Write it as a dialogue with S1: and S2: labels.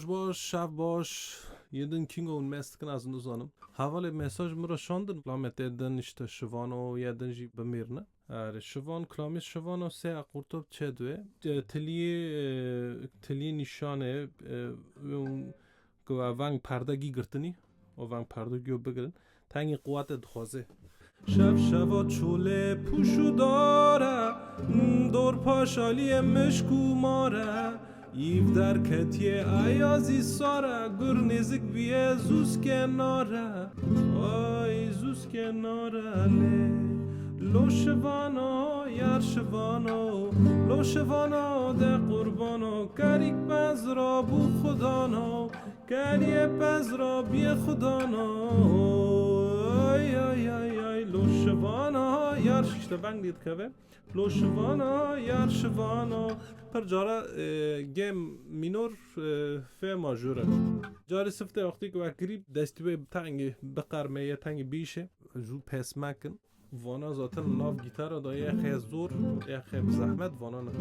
S1: باش شب باش یدن کینگ اون مست کن از نزانم حوالی مساج مرا شاندن لامت ایدن اشتا شوانو یدن جی بمیرنه شوان کلامیس شوانو سه اقورتوب چه دوه تلیه نشانه که وانگ پردگی گرتنی و وانگ پردگیو بگرن تنگی قوت دخوازه شب شبا چوله پوشو داره دور پاشالی مشکو ماره ایو در کتیه ایازی ساره گر نزک بیه زوز کناره آی زوز کناره لو شوانا یار شوانا لو شوانا ده قربانو کریک پز را بو خدانا کریه پز را بی خدانا آی آی آی آی لو شوانا یار ششتا بنگ دید که لو شوانا یار شوانا پر جارا گیم مینور فی ماجوره جاری سفته وقتی که وکریب دستی به تنگ بقرمه یه تنگ بیشه جو پس مکن وانا ذاتن ناف گیتار دا یه خیز زور یه خیز زحمت وانا نه